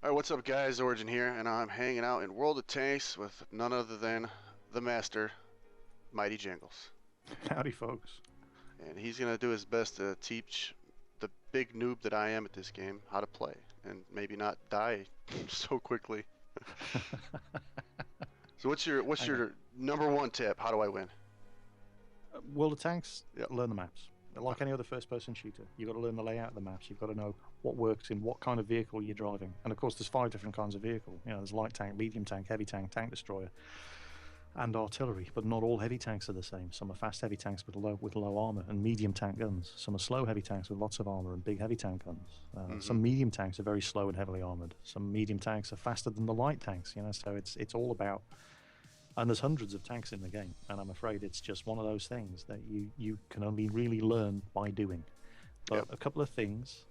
Alright, what's up guys, Origin here, and I'm hanging out in World of Tanks with none other than the master, Mighty Jingles. Howdy, folks. And he's gonna do his best to teach the big noob that I am at this game how to play, and maybe not die so quickly. So what's your number one tip? How do I win? World of Tanks, Yep. learn the maps. Like any other first-person shooter, you've got to learn the layout of the maps. You've got to know what works in what kind of vehicle you're driving. And of course, there's 5 different kinds of vehicle. You know, there's light tank, medium tank, heavy tank, tank destroyer, and artillery. But not all heavy tanks are the same. Some are fast heavy tanks with low armor and medium tank guns. Some are slow heavy tanks with lots of armor and big heavy tank guns. Some medium tanks are very slow and heavily armored. Some medium tanks are faster than the light tanks. You know, so it's all about. And there's hundreds of tanks in the game, and I'm afraid it's just one of those things that you can only really learn by doing. But a couple of things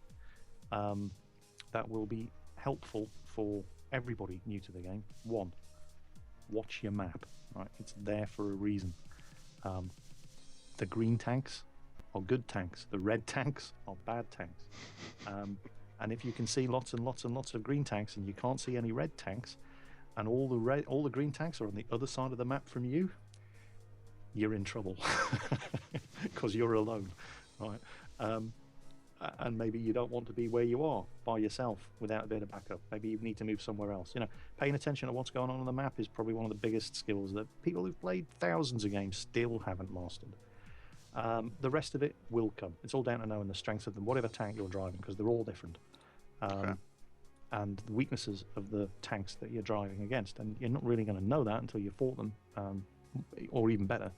that will be helpful for everybody new to the game. One, watch your map. Right, it's there for a reason. The green tanks are good tanks. The red tanks are bad tanks. And if you can see lots and lots and lots of green tanks, and you can't see any red tanks, and all the green tanks are on the other side of the map from you, you're in trouble because you're alone, right? And maybe you don't want to be where you are by yourself without a bit of backup. Maybe you need to move somewhere else. You know, paying attention to what's going on the map is probably one of the biggest skills that people who've played thousands of games still haven't mastered. The rest of it will come. It's all down to knowing the strengths of them, whatever tank you're driving, because they're all different. Okay. And the weaknesses of the tanks that you're driving against. And you're not really going to know that until you've fought them, or even better,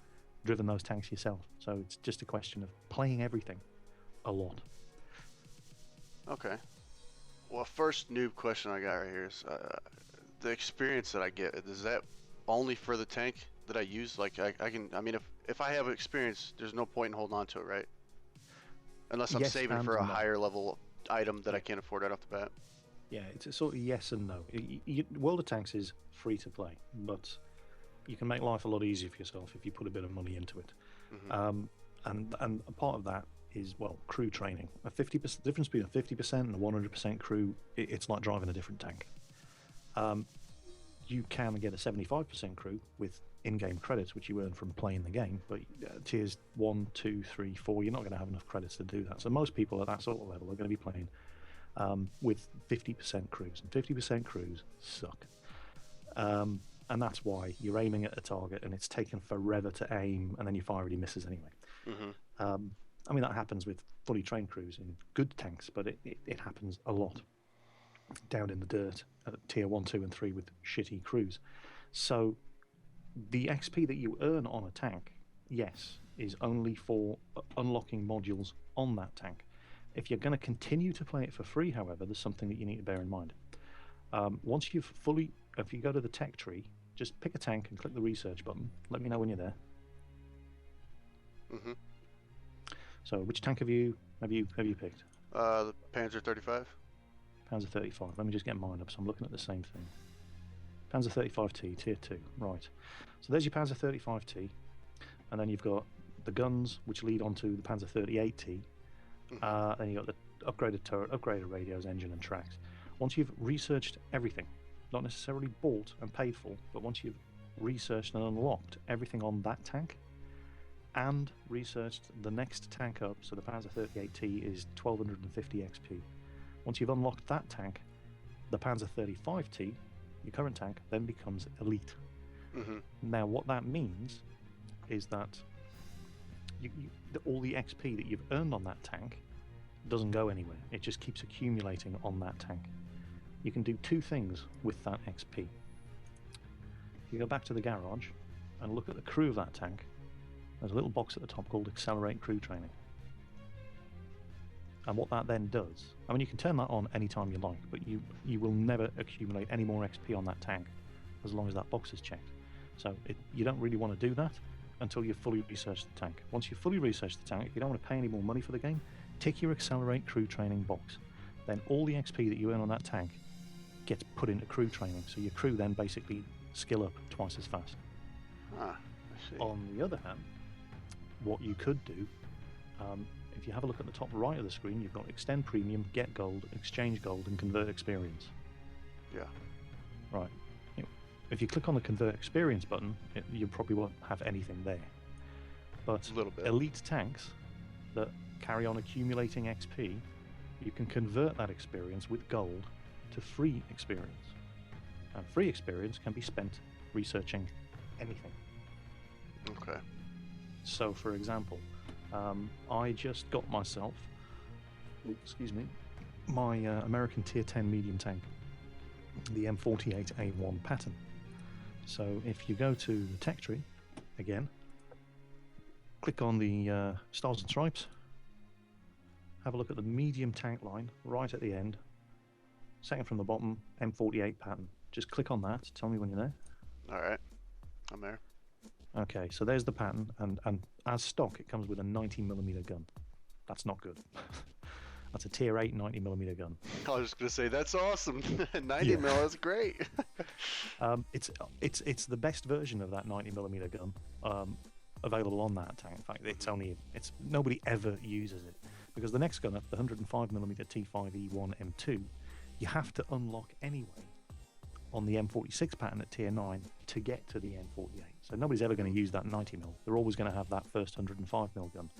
driven those tanks yourself. So it's just a question of playing everything a lot. Okay. Well, first noob question I got right here is the experience that I get. Is that only for the tank that I use? Like I mean, if I have experience, there's no point in holding on to it, right? Unless I'm saving for a higher level item that I can't afford right off the bat. Yeah, it's a sort of yes and no. World of Tanks is free to play, but you can make life a lot easier for yourself if you put a bit of money into it. And a part of that is, well, crew training. A 50% difference between a 50% and a 100% crew. It's like driving a different tank. You can get a 75% crew with in-game credits, which you earn from playing the game. But tiers 1, 2, 3, 4, you're not going to have enough credits to do that. So most people at that sort of level are going to be playing with 50% crews, and 50% crews suck. And that's why you're aiming at a target and it's taken forever to aim, and then your fire already misses anyway. I mean, that happens with fully trained crews in good tanks, but it happens a lot down in the dirt at tier 1, 2 and 3 with shitty crews. So the XP that you earn on a tank, yes, is only for unlocking modules on that tank. If you're going to continue to play it for free, however, there's something that you need to bear in mind. If you go to the tech tree, just pick a tank and click the research button. Let me know when you're there. So, which tank have you picked? The Panzer 35. Panzer 35. Let me just get mine up. So I'm looking at the same thing. Panzer 35T, tier 2. Right. So there's your Panzer 35T, and then you've got the guns, which lead onto the Panzer 38T. Then you've got the upgraded turret, upgraded radios, engine and tracks. Once you've researched everything, not necessarily bought and paid for, but once you've researched and unlocked everything on that tank, and researched the next tank up, so the Panzer 38T is 1250 XP. Once you've unlocked that tank, the Panzer 35T, your current tank, then becomes elite. Now what that means is that all the XP that you've earned on that tank doesn't go anywhere. It just keeps accumulating on that tank. You can do 2 things with that XP. If you go back to the garage and look at the crew of that tank, there's a little box at the top called Accelerate Crew Training. And what that then does, I mean, you can turn that on anytime you like, but you will never accumulate any more XP on that tank as long as that box is checked. So you don't really want to do that until you've fully researched the tank. Once you've fully researched the tank, if you don't want to pay any more money for the game, tick your Accelerate Crew Training box. Then all the XP that you earn on that tank gets put into crew training, so your crew then basically skill up twice as fast. I see. On the other hand, what you could do, if you have a look at the top right of the screen, you've got Extend Premium, Get Gold, Exchange Gold, and Convert Experience. Yeah. Right. If you click on the Convert Experience button, you probably won't have anything there. But A little bit. elite tanks that carry on accumulating XP, you can convert that experience with gold to free experience. And free experience can be spent researching anything. Okay. So, for example, I just got myself, my American Tier 10 medium tank, the M48A1 pattern. So if you go to the tech tree, again, click on the Stars and Stripes, have a look at the medium tank line right at the end, second from the bottom, M48 pattern. Just click on that, tell me when you're there. Alright, I'm there. Okay, so there's the pattern, and as stock it comes with a 90mm gun. That's not good. That's a tier 8 90mm gun. I was just gonna say that's awesome. 90 mil, that's great. It's the best version of that 90mm gun available on that tank. In fact, it's nobody ever uses it because the next gun up, the 105mm T5E1 M2, you have to unlock anyway on the M46 pattern at tier 9 to get to the M48. So nobody's ever going to use that 90mm. They're always going to have that first 105mm gun,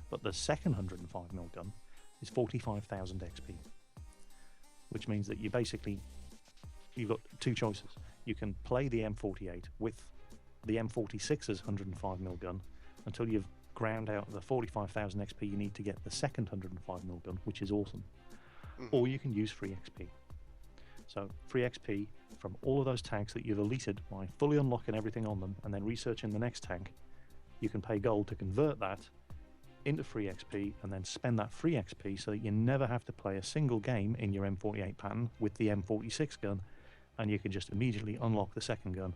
but the second 105mm gun is 45,000 XP, which means that you've got two choices. You can play the M48 with the M46's 105mm gun until you've ground out the 45,000 XP you need to get the second 105mm gun, which is awesome. Or you can use free XP. So free XP from all of those tanks that you've elited by fully unlocking everything on them and then researching the next tank, you can pay gold to convert that into free XP and then spend that free XP so that you never have to play a single game in your M48 pattern with the M46 gun, and you can just immediately unlock the second gun,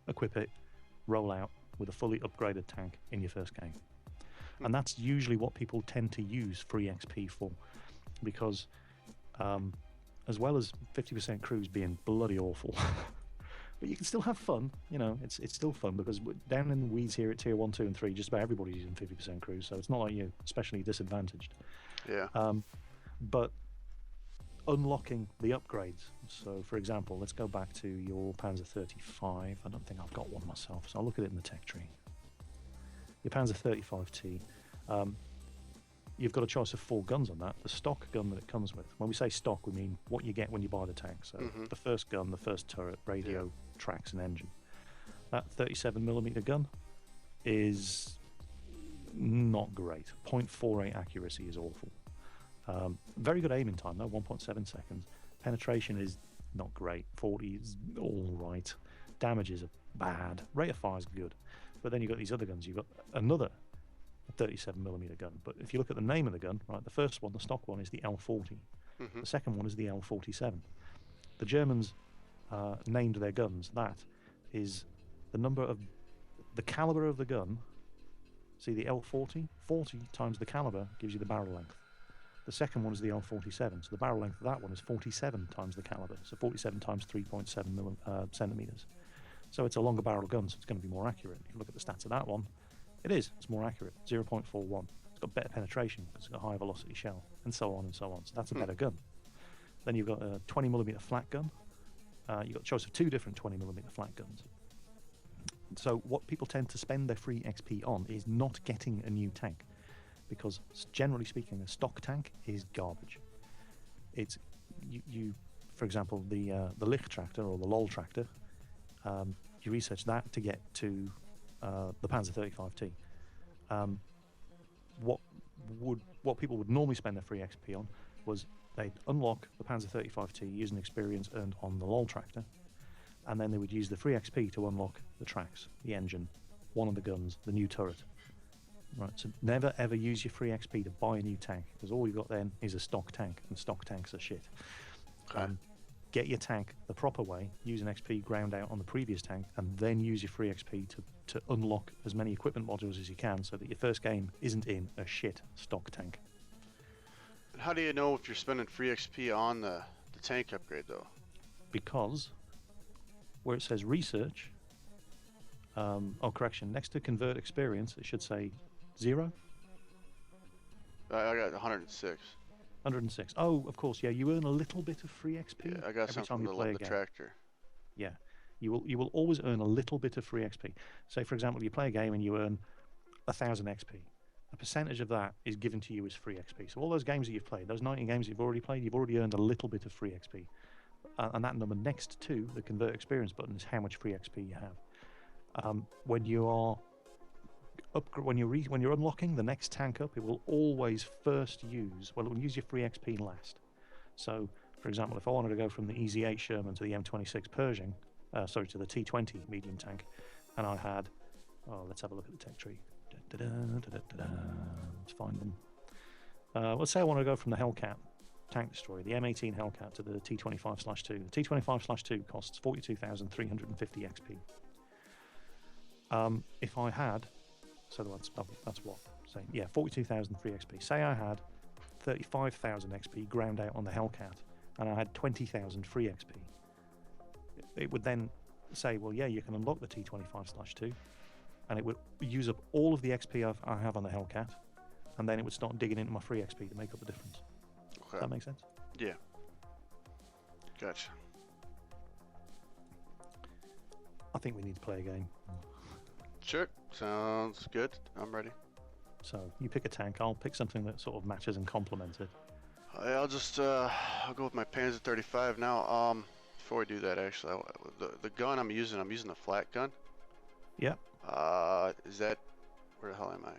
equip it, roll out with a fully upgraded tank in your first game. And that's usually what people tend to use free XP for, because as well as 50% crews being bloody awful, but you can still have fun, it's still fun because down in the weeds here at tier 1, 2 and 3, just about everybody's using 50% crews, so it's not like you're especially disadvantaged. Yeah. But unlocking the upgrades, so for example, let's go back to your Panzer 35. I don't think I've got one myself, so I'll look at it in the tech tree. Your Panzer 35T, you've got a choice of 4 guns on that. The stock gun that it comes with, when we say stock, we mean what you get when you buy the tank. So the first gun, the first turret, radio, tracks and engine. That 37mm gun is not great. 0.48 accuracy is awful. Very good aiming time though, 1.7 seconds. Penetration is not great. 40 is all right. Damages are bad. Rate of fire is good. But then you've got these other guns. You've got another 37mm gun. But if you look at the name of the gun, right, the first one, the stock one, is the L40. The second one is the L47. The Germans named their guns. That is the number of the caliber of the gun. See the L40? 40 times the caliber gives you the barrel length. The second one is the L47, so the barrel length of that one is 47 times the caliber, so 47 times 3.7 centimeters. So it's a longer barrel gun, so it's going to be more accurate. If you look at the stats of that one, it's more accurate, 0.41. It's got better penetration because it's got a higher velocity shell, and so on and so on. So that's a better gun. Then you've got a 20mm flat gun. You've got a choice of 2 different 20mm flat guns. So what people tend to spend their free XP on is not getting a new tank, because generally speaking, a stock tank is garbage. It's you for example, the Lich tractor or the LOL tractor. You research that to get to the Panzer 35T. What people would normally spend their free XP on was they'd unlock the Panzer 35T using experience earned on the LOL tractor, and then they would use the free XP to unlock the tracks, the engine, one of the guns, the new turret. Right, so never ever use your free XP to buy a new tank, because all you've got then is a stock tank, and stock tanks are shit. Get your tank the proper way, use an XP ground out on the previous tank, and then use your free XP to unlock as many equipment modules as you can, so that your first game isn't in a shit stock tank. How do you know if you're spending free XP on the tank upgrade though? Because where it says research, next to convert experience, it should say 0. I got 106. 106. Oh, of course, yeah. You earn a little bit of free XP Yeah, I got every some time from you play a the game. tractor. Yeah, you will always earn a little bit of free XP. Say, for example, you play a game and you earn 1,000 XP. A percentage of that is given to you as free XP. So all those games that you've played, those 90 games you've already played, you've already earned a little bit of free XP. And that number next to the convert experience button is how much free XP you have. When you are when you're unlocking the next tank up, it will always first use, well, it will use your free XP last. So, for example, if I wanted to go from the Easy 8 Sherman to the M26 Pershing, to the T20 medium tank, and I had, let's have a look at the tech tree. Let's find them. Let's say I want to go from the Hellcat tank destroyer, the M18 Hellcat, to the T25/2. The T25/2 costs 42,350 XP. If I had, so that's what, say, yeah, 42,000 free XP. Say I had 35,000 XP ground out on the Hellcat, and I had 20,000 free XP. It would then say, well, yeah, you can unlock the T25/2, and it would use up all of the XP I have on the Hellcat, and then it would start digging into my free XP to make up the difference. Okay. Does that make sense? Yeah. Gotcha. I think we need to play a game. Sure. Sounds good. I'm ready. So you pick a tank, I'll pick something that sort of matches and complements it. I'll just I'll go with my Panzer 35 now. Before we do that, actually, the gun I'm using the flat gun. Yeah. Is that, where the hell am I?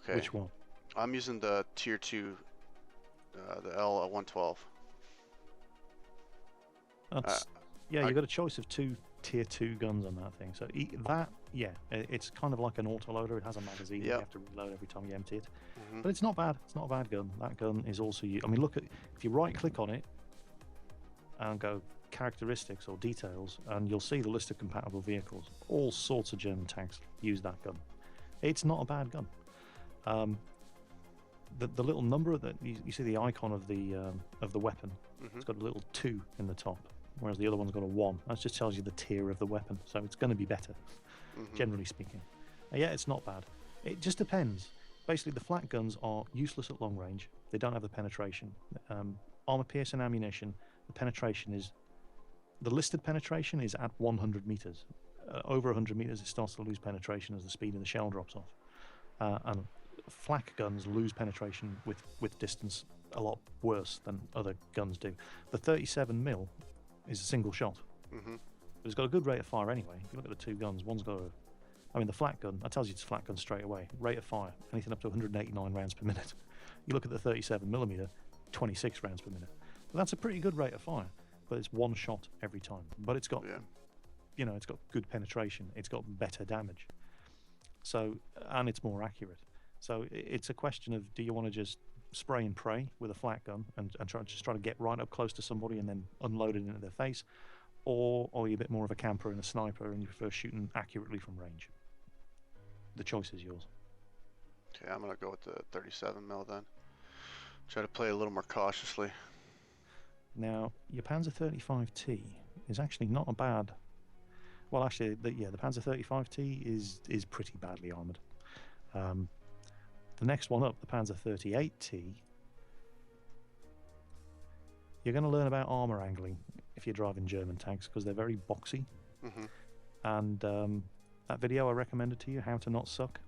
Okay. Which one? I'm using the tier 2, the L112. That's, yeah, you've got a choice of 2 tier 2 guns on that thing. So it's kind of like an autoloader. It has a magazine. You have to reload every time you empty it. But it's not bad. It's not a bad gun. That gun is also, I mean, look at, if you right click on it and go characteristics or details, and you'll see the list of compatible vehicles. All sorts of German tanks use that gun. It's not a bad gun. The little number that you see, the icon of the weapon, it's got a little 2 in the top, whereas the other one's got a 1. That just tells you the tier of the weapon, so it's going to be better, generally speaking. Yeah, it's not bad. It just depends. Basically, the flat guns are useless at long range. They don't have the penetration. Armor-piercing ammunition, the penetration is, the listed penetration is at 100 meters. Over 100 meters, it starts to lose penetration as the speed of the shell drops off. And flak guns lose penetration with distance a lot worse than other guns do. The 37mm is a single shot. But it's got a good rate of fire anyway. If you look at the 2 guns, one's got a, I mean, the flat gun, that tells you it's a flat gun straight away. Rate of fire, anything up to 189 rounds per minute. You look at the 37mm, 26 rounds per minute. But that's a pretty good rate of fire, but it's one shot every time. But it's got, it's got good penetration. It's got better damage. So, and it's more accurate. So it's a question of, do you want to just spray and pray with a flat gun and try to get right up close to somebody and then unload it into their face? Or are you a bit more of a camper and a sniper and you prefer shooting accurately from range? The choice is yours. Okay, I'm going to go with the 37mm then. Try to play a little more cautiously. Now, your Panzer 35T is actually not a bad... Well, actually, the Panzer 35T is pretty badly armoured. The next one up, the Panzer 38T, you're going to learn about armour angling if you're driving German tanks, because they're very boxy. And that video I recommended to you, How to Not Suck,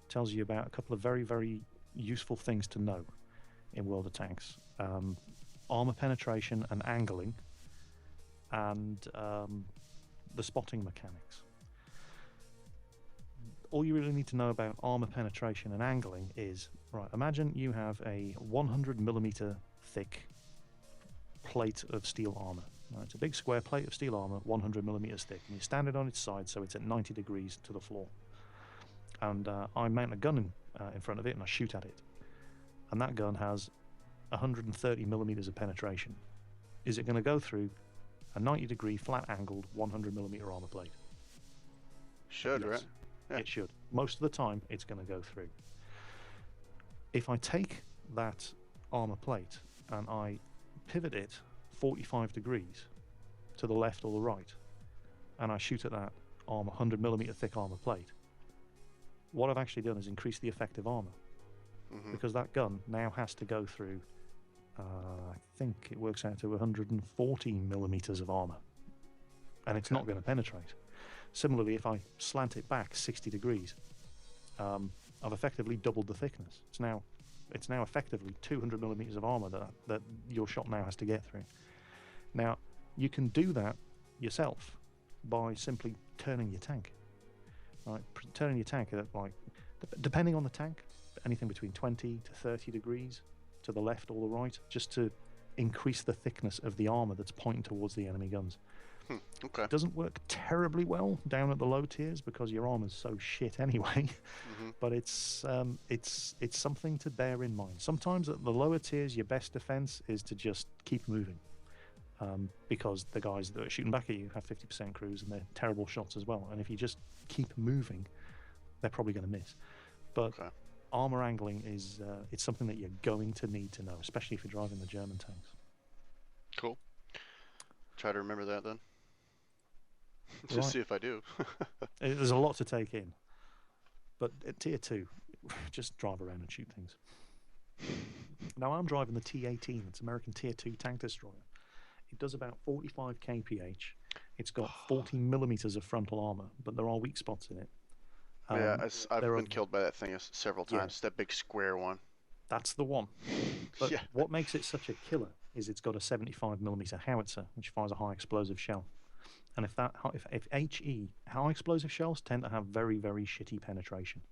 tells you about a couple of very, very useful things to know in World of Tanks. Armour penetration and angling, and the spotting mechanics. All you really need to know about armour penetration and angling is, right, imagine you have a 100mm thick plate of steel armour. Now, it's a big square plate of steel armour, 100mm thick, and you stand it on its side so it's at 90 degrees to the floor. And I mount a gun in front of it and I shoot at it. And that gun has 130mm of penetration. Is it going to go through a 90-degree flat-angled 100mm armour plate? Should, yes. Right? Yeah. It should. Most of the time, it's going to go through. If I take that armour plate and I pivot it 45 degrees to the left or the right, and I shoot at that 100mm thick armour plate, what I've actually done is increase the effective armour. because that gun now has to go through, I think it works out to 140 millimeters of armor, and it's not going to penetrate. Similarly, if I slant it back 60 degrees, I've effectively doubled the thickness. It's now effectively 200 millimeters of armor that your shot now has to get through. Now, you can do that yourself by simply turning your tank. Right? Turning your tank at, like, depending on the tank, anything between 20 to 30 degrees to the left or the right, just to increase the thickness of the armor that's pointing towards the enemy guns. Okay. It doesn't work terribly well down at the low tiers because your armor's so shit anyway. But it's something to bear in mind. Sometimes at the lower tiers, your best defense is to just keep moving, because the guys that are shooting back at you have 50% crews and they're terrible shots as well. And if you just keep moving, they're probably going to miss. But armor angling is it's something that you're going to need to know, especially if you're driving the German tanks. Cool. Try to remember that then. Just see if I do. There's a lot to take in. But at Tier 2, just drive around and shoot things. Now, I'm driving the T-18. It's American Tier 2 tank destroyer. It does about 45 kph. It's got 40 millimeters of frontal armor, but there are weak spots in it. Yeah, I've been killed by that thing several times. That big square one. That's the one. But what makes it such a killer is it's got a 75 millimeter howitzer, which fires a high explosive shell. And if high explosive shells tend to have very, very shitty penetration.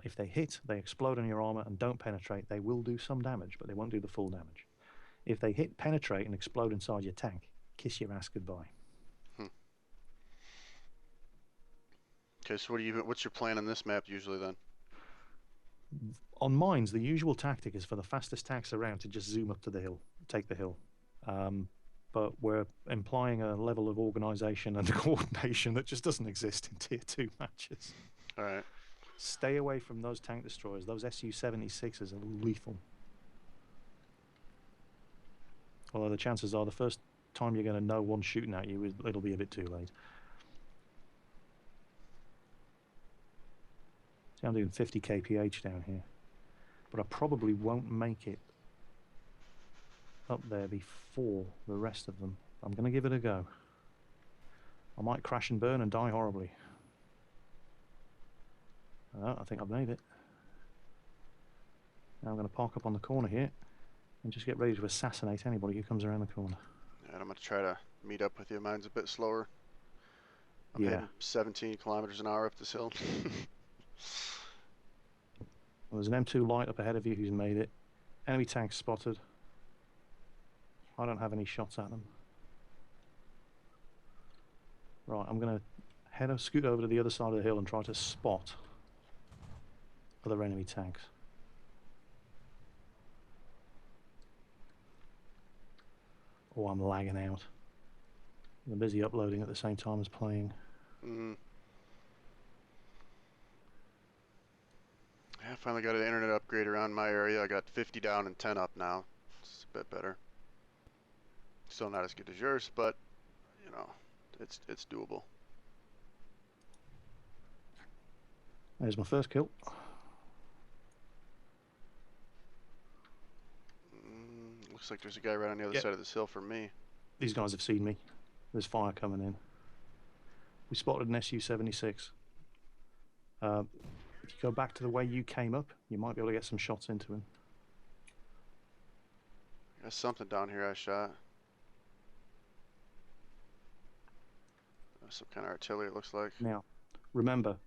If they hit, they explode on your armor and don't penetrate, they will do some damage, but they won't do the full damage. If they hit, penetrate, and explode inside your tank, kiss your ass goodbye. Okay, so what's your plan on this map usually then? On mines, the usual tactic is for the fastest tanks around to just zoom up to the hill, take the hill. But we're implying a level of organisation and coordination that just doesn't exist in Tier 2 matches. All right. Stay away from those tank destroyers. Those Su-76s are lethal. Although the chances are the first time you're going to know one's shooting at you, it'll be a bit too late. See, I'm doing 50 kph down here. But I probably won't make it up there before the rest of them. I'm going to give it a go. I might crash and burn and die horribly. I think I've made it. Now I'm going to park up on the corner here and just get ready to assassinate anybody who comes around the corner. And I'm going to try to meet up with you. Mine's a bit slower. I'm heading 17 kilometers an hour up this hill. Well, there's an M2 light up ahead of you who's made it. Enemy tank spotted. I don't have any shots at them. Right, I'm going to scoot over to the other side of the hill and try to spot other enemy tanks. Oh, I'm lagging out. I'm busy uploading at the same time as playing. I finally got an internet upgrade around my area. I got 50 down and 10 up now. It's a bit better. Still not as good as yours, but you know, it's doable. There's my first kill. Looks like there's a guy right on the other side of this hill from me. These guys have seen me. There's fire coming in. We spotted an Su-76. If you go back to the way you came up, you might be able to get some shots into him. There's something down here I shot. Some kind of artillery, it looks like. Now, remember,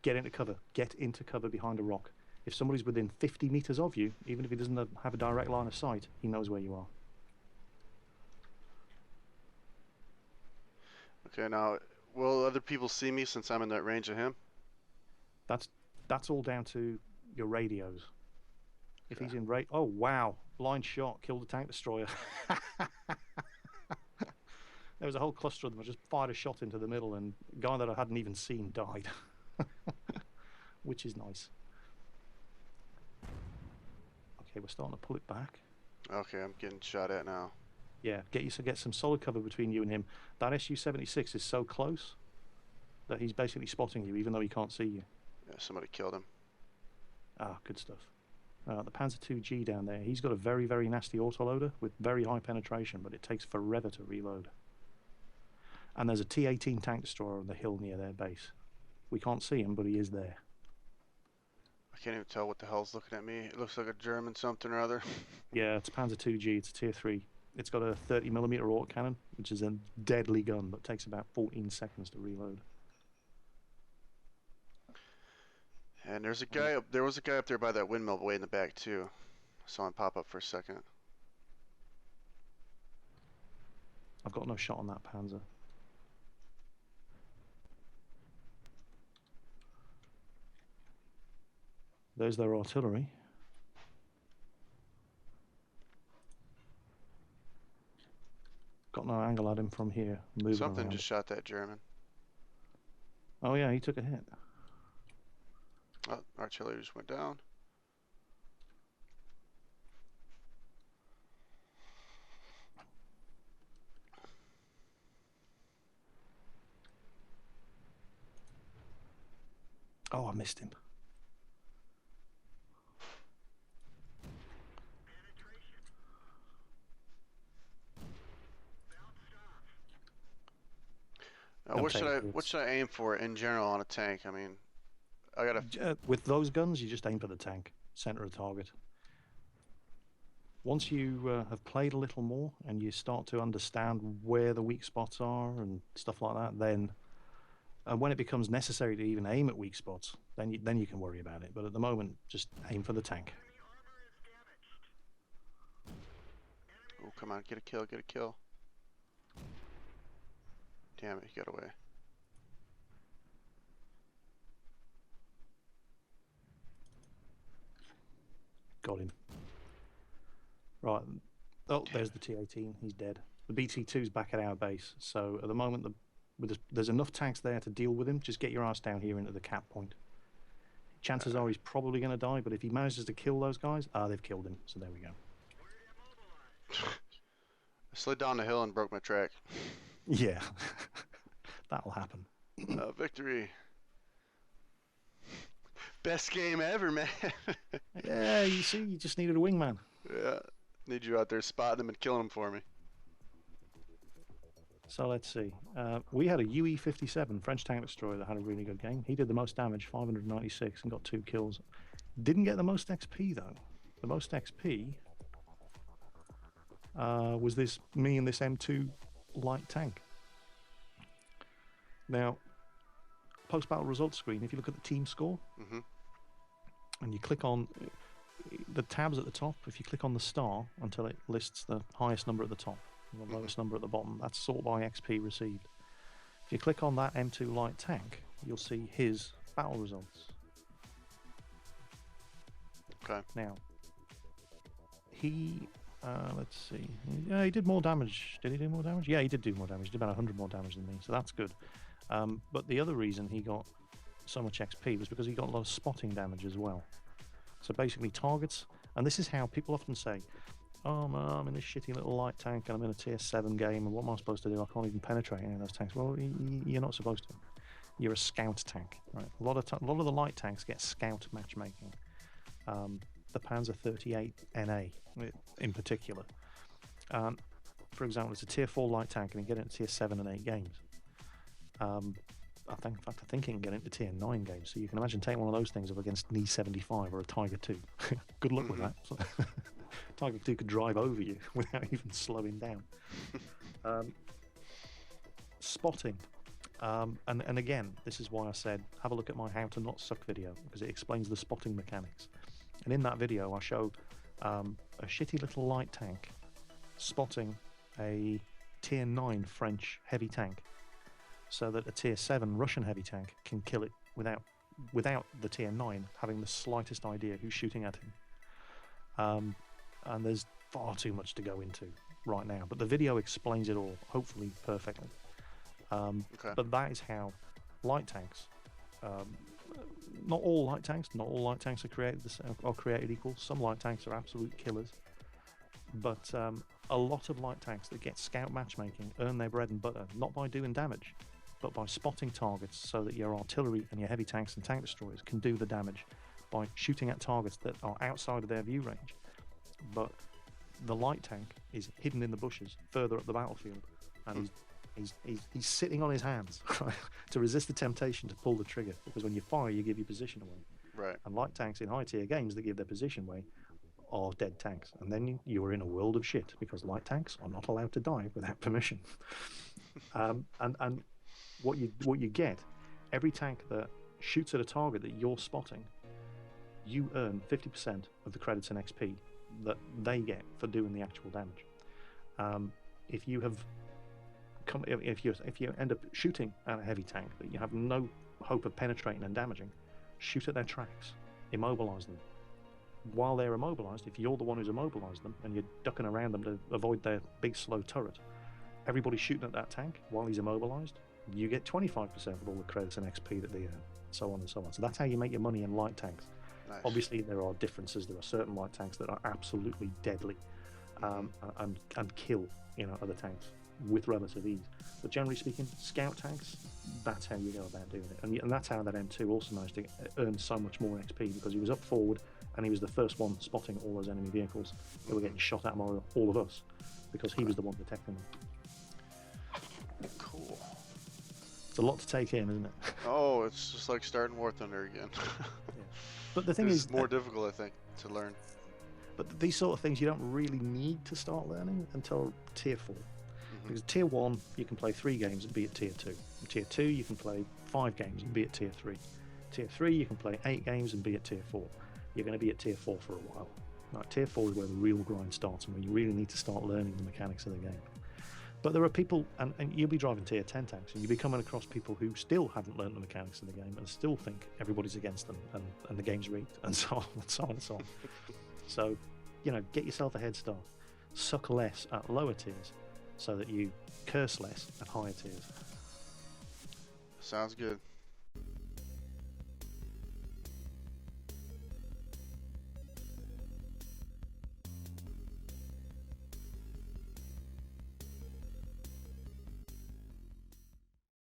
get into cover. Get into cover behind a rock. If somebody's within 50 meters of you, even if he doesn't have a direct line of sight, he knows where you are. Okay, now, will other people see me since I'm in that range of him? That's all down to your radios. If he's in oh wow, blind shot, killed the tank destroyer. There was a whole cluster of them. I just fired a shot into the middle, and a guy that I hadn't even seen died. Which is nice. Okay, we're starting to pull it back. Okay, I'm getting shot at now. Yeah, get some solid cover between you and him. That Su-76 is so close that he's basically spotting you, even though he can't see you. Yeah, somebody killed him. Ah, good stuff. The Panzer II-G down there, he's got a very, very nasty autoloader with very high penetration, but it takes forever to reload. And there's a T-18 tank destroyer on the hill near their base. We can't see him, but he is there. I can't even tell what the hell's looking at me. It looks like a German something or other. Yeah, it's Panzer II-G. It's a Tier 3. It's got a 30mm autocannon, which is a deadly gun, but takes about 14 seconds to reload. And there's a guy up. There was a guy up there by that windmill way in the back too. I saw him pop up for a second. I've got no shot on that Panzer. There's their artillery. Got no angle at him from here. Moving Something around. just shot that German. Oh yeah, he took a hit. Oh, artillery just went down. Oh, I missed him. What should I aim for in general on a tank? I mean, I gotta. With those guns, you just aim for the tank, center of target. Once you have played a little more and you start to understand where the weak spots are and stuff like that, then when it becomes necessary to even aim at weak spots, then you can worry about it. But at the moment, just aim for the tank. Oh, come on, get a kill, get a kill. Damn it, he got away. Got him. Right. Oh, there's the T-18. He's dead. The BT-2's back at our base. So at the moment, there's enough tanks there to deal with him. Just get your ass down here into the cap point. Chances are he's probably going to die, but if he manages to kill those guys, they've killed him. So there we go. I slid down the hill and broke my track. Yeah. That'll happen. Victory. Best game ever, man. Yeah, you see, you just needed a wingman. Yeah, need you out there spotting them and killing them for me. So let's see. We had a UE-57 French tank destroyer that had a really good game. He did the most damage, 596, and got 2 kills. Didn't get the most XP though. The most XP was me and this M2 light tank. Now, post-battle results screen, if you look at the team score, and you click on the tabs at the top, if you click on the star until it lists the highest number at the top and the lowest number at the bottom, that's sort by XP received. If you click on that M2 light tank, you'll see his battle results. Okay. Now, he, let's see, yeah, he did more damage. Did he do more damage? Yeah, he did do more damage. He did about 100 more damage than me, so that's good. But the other reason he got so much XP was because he got a lot of spotting damage as well. So basically targets, and this is how people often say, oh man, I'm in this shitty little light tank and I'm in a tier 7 game and what am I supposed to do? I can't even penetrate any of those tanks. Well, you're not supposed to. You're a scout tank, right? A lot of the light tanks get scout matchmaking. The Panzer 38 NA in particular. For example, it's a tier 4 light tank and you get it into tier 7 and 8 games. I think it can get into tier 9 games. So you can imagine taking one of those things up against an E75 or a Tiger 2. Good luck with that. Tiger 2 could drive over you without even slowing down. Spotting. And again, this is why I said have a look at my How to Not Suck video, because it explains the spotting mechanics. And in that video, I show a shitty little light tank spotting a tier 9 French heavy tank, so that a tier 7 Russian heavy tank can kill it without the tier 9 having the slightest idea who's shooting at him. And there's far too much to go into right now, but the video explains it all, hopefully perfectly. Okay. But that is how light tanks, not all light tanks are created equal. Some light tanks are absolute killers, but a lot of light tanks that get scout matchmaking earn their bread and butter not by doing damage, but by spotting targets so that your artillery and your heavy tanks and tank destroyers can do the damage by shooting at targets that are outside of their view range. But the light tank is hidden in the bushes further up the battlefield, and he's sitting on his hands to resist the temptation to pull the trigger, because when you fire, you give your position away. Right. And light tanks in high tier games that give their position away are dead tanks, and then you are in a world of shit, because light tanks are not allowed to die without permission. And what you get, every tank that shoots at a target that you're spotting, you earn 50% of the credits and XP that they get for doing the actual damage. If you end up shooting at a heavy tank that you have no hope of penetrating and damaging, shoot at their tracks, immobilize them. While they're immobilized, if you're the one who's immobilized them and you're ducking around them to avoid their big slow turret, everybody shooting at that tank while he's immobilized, you get 25% of all the credits and XP that they earn, so on and so on. So that's how you make your money in light tanks. Nice. Obviously, there are differences. There are certain light tanks that are absolutely deadly, and kill other tanks with relative ease. But generally speaking, scout tanks, that's how you go about doing it. And that's how that M2 also managed to earn so much more XP, because he was up forward and he was the first one spotting all those enemy vehicles that were getting shot at by all of us, because he was the one detecting them. Cool. It's a lot to take in, isn't it? Oh, it's just like starting War Thunder again. Yeah. But the thing is, it's more difficult, I think, to learn. But these sort of things you don't really need to start learning until tier 4. Because tier 1, you can play 3 games and be at tier 2. In tier 2, you can play 5 games and be at tier 3. Tier 3, you can play 8 games and be at tier 4. You're going to be at tier 4 for a while. Right, tier 4 is where the real grind starts, and where you really need to start learning the mechanics of the game. But there are people, and you'll be driving tier 10 tanks, and you'll be coming across people who still haven't learned the mechanics of the game and still think everybody's against them and the game's rigged, and so on and so on and so on. So, get yourself a head start. Suck less at lower tiers so that you curse less at higher tiers. Sounds good.